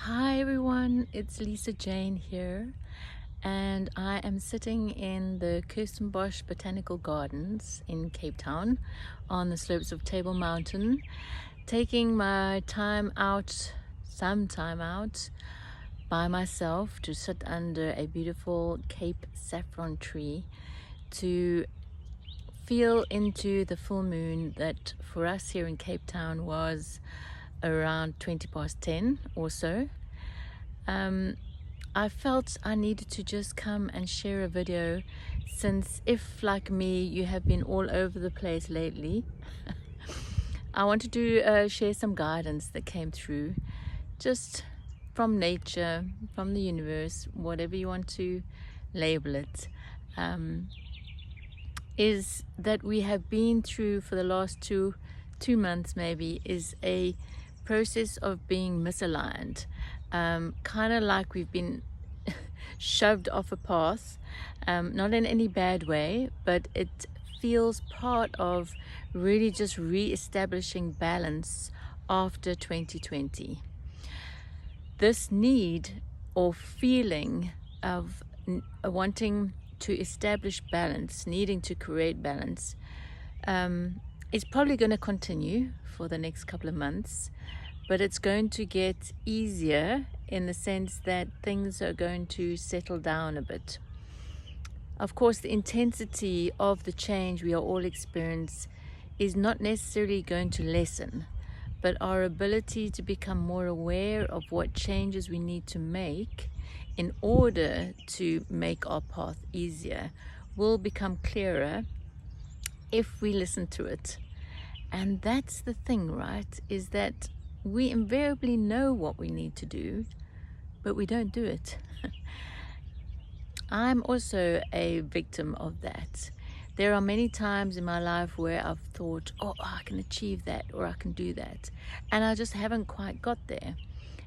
Hi everyone, it's Lisa Jane here, and I am sitting in the Kirstenbosch Botanical Gardens in Cape Town on the slopes of Table Mountain, taking my time out, some time out by myself to sit under a beautiful Cape saffron tree to feel into the full moon that for us here in Cape Town was around 20 past 10 or so. I felt I needed to just come and share a video, since if like me you have been all over the place lately. I wanted to share some guidance that came through just from nature, from the universe, whatever you want to label it. Is that we have been through for the last two months maybe is a process of being misaligned, kind of like we've been shoved off a path, not in any bad way, but it feels part of really just re-establishing balance after 2020. This need or feeling of wanting to establish balance, needing to create balance, is probably going to continue for the next couple of months, but it's going to get easier in the sense that things are going to settle down a bit. Of course, the intensity of the change we are all experiencing is not necessarily going to lessen, but our ability to become more aware of what changes we need to make in order to make our path easier will become clearer if we listen to it. And that's the thing, right? Is that we invariably know what we need to do, but we don't do it. I'm also a victim of that. There are many times in my life where I've thought, oh, I can achieve that or I can do that. And I just haven't quite got there.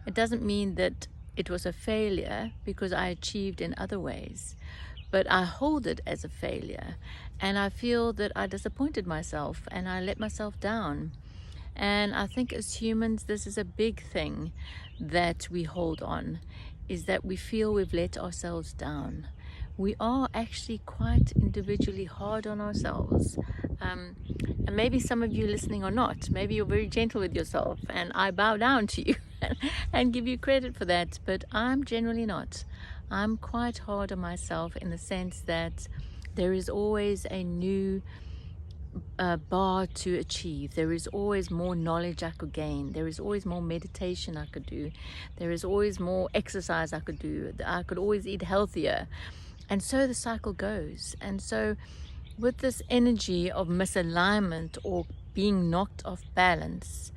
It doesn't mean that it was a failure because I achieved in other ways, but I hold it as a failure. And I feel that I disappointed myself and I let myself down. And I think as humans, this is a big thing that we hold on, is that we feel we've let ourselves down. We are actually quite individually hard on ourselves. And maybe some of you listening are not. Maybe you're very gentle with yourself, and I bow down to you and give you credit for that, but I'm generally not. I'm quite hard on myself in the sense that there is always a new bar to achieve. There is always more knowledge I could gain. There is always more meditation I could do. There is always more exercise I could do. I could always eat healthier. And so the cycle goes. And so with this energy of misalignment or being knocked off balance,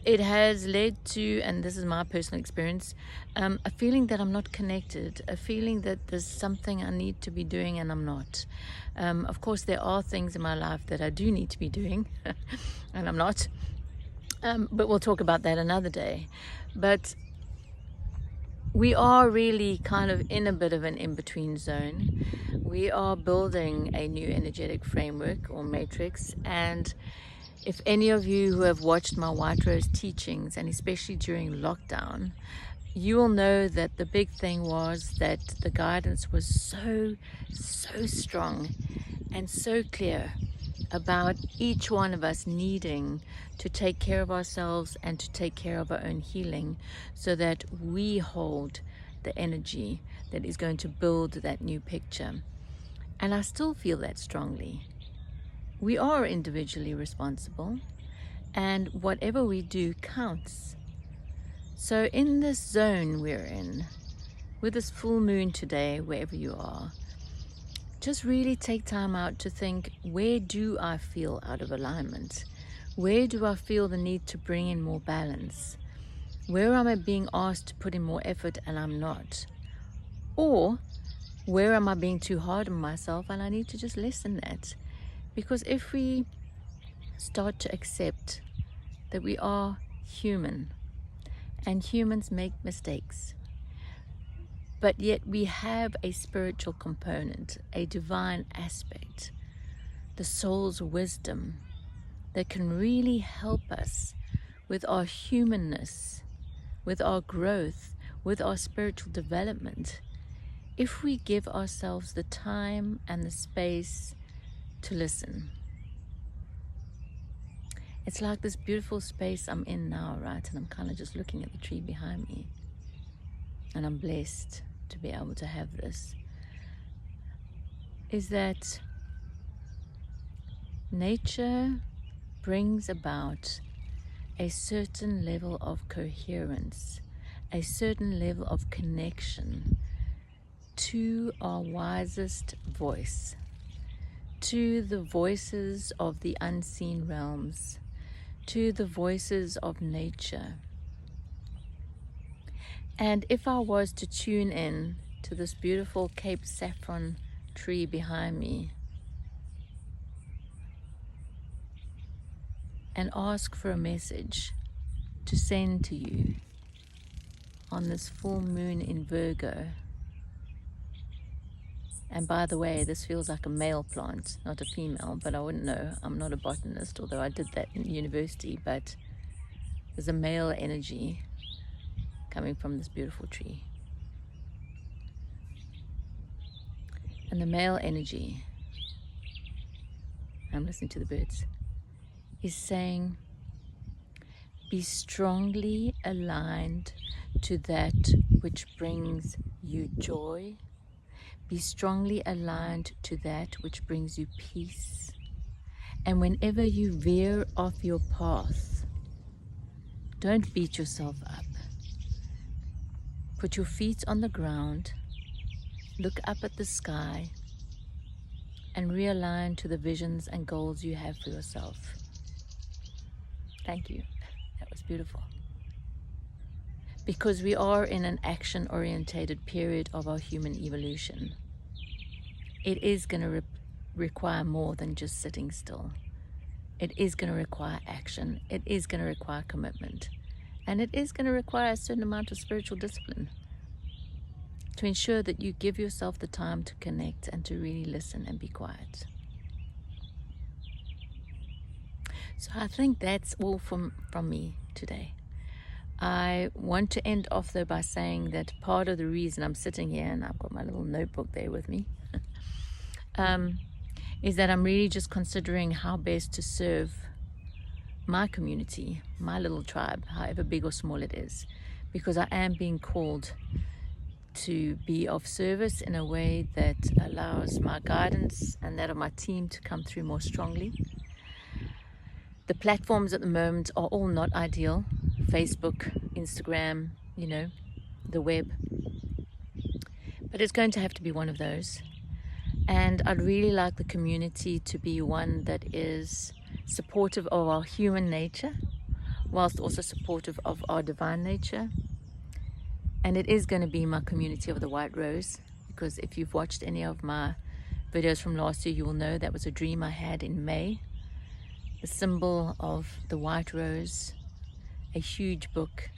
it has led to, and this is my personal experience, a feeling that I'm not connected, a feeling that there's something I need to be doing and I'm not. Of course, there are things in my life that I do need to be doing and I'm not. But we'll talk about that another day. But we are really kind of in a bit of an in-between zone. We are building a new energetic framework or matrix, and if any of you who have watched my White Rose teachings, and especially during lockdown, you will know that the big thing was that the guidance was so strong and so clear about each one of us needing to take care of ourselves and to take care of our own healing, so that we hold the energy that is going to build that new picture. And I still feel that strongly. We are individually responsible, and whatever we do counts. So in this zone we're in, with this full moon today, wherever you are, just really take time out to think, where do I feel out of alignment? Where do I feel the need to bring in more balance? Where am I being asked to put in more effort and I'm not? Or where am I being too hard on myself and I need to just lessen that? Because if we start to accept that we are human and humans make mistakes, but yet we have a spiritual component, a divine aspect, the soul's wisdom that can really help us with our humanness, with our growth, with our spiritual development, if we give ourselves the time and the space to listen. It's like this beautiful space I'm in now, right? And I'm kind of just looking at the tree behind me. And I'm blessed to be able to have this. Is that nature brings about a certain level of coherence, a certain level of connection to our wisest voice, to the voices of the unseen realms, to the voices of nature. And if I was to tune in to this beautiful Cape saffron tree behind me and ask for a message to send to you on this full moon in Virgo. And by the way, this feels like a male plant, not a female, but I wouldn't know. I'm not a botanist, although I did that in university, but there's a male energy coming from this beautiful tree. And the male energy, I'm listening to the birds, is saying, be strongly aligned to that which brings you joy. Be strongly aligned to that which brings you peace. And whenever you veer off your path, don't beat yourself up. Put your feet on the ground, look up at the sky, and realign to the visions and goals you have for yourself. Thank you. That was beautiful. Because we are in an action-orientated period of our human evolution. It is going to require more than just sitting still. It is going to require action. It is going to require commitment. And it is going to require a certain amount of spiritual discipline to ensure that you give yourself the time to connect and to really listen and be quiet. So I think that's all from me today. I want to end off though by saying that part of the reason I'm sitting here, and I've got my little notebook there with me, is that I'm really just considering how best to serve my community, my little tribe, however big or small it is, because I am being called to be of service in a way that allows my guidance and that of my team to come through more strongly. The platforms at the moment are all not ideal. Facebook, Instagram, the web. But it's going to have to be one of those. And I'd really like the community to be one that is supportive of our human nature, whilst also supportive of our divine nature. And it is going to be my community of the white rose, because if you've watched any of my videos from last year, you will know that was a dream I had in May. The symbol of the white rose, a huge book,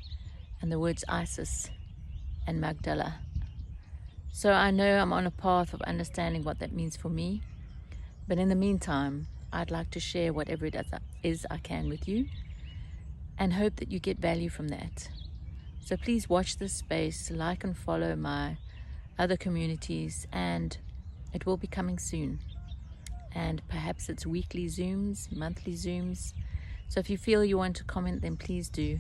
and the words Isis and Magdala. So I know I'm on a path of understanding what that means for me. But in the meantime, I'd like to share whatever it is I can with you and hope that you get value from that. So please watch this space, like and follow my other communities, and it will be coming soon. And perhaps it's weekly Zooms, monthly Zooms. So if you feel you want to comment, then please do.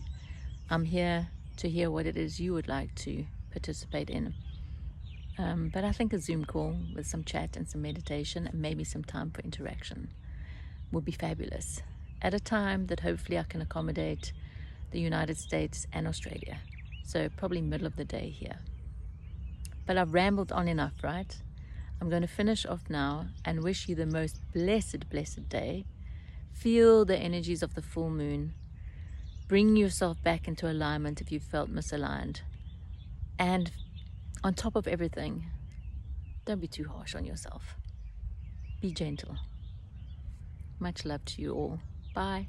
I'm here to hear what it is you would like to participate in. But I think a Zoom call with some chat and some meditation and maybe some time for interaction would be fabulous, at a time that hopefully I can accommodate the United States and Australia. So probably middle of the day here. But I've rambled on enough, right? I'm going to finish off now and wish you the most blessed day. Feel the energies of the full moon. Bring yourself back into alignment if you felt misaligned. And on top of everything, don't be too harsh on yourself. Be gentle. Much love to you all. Bye.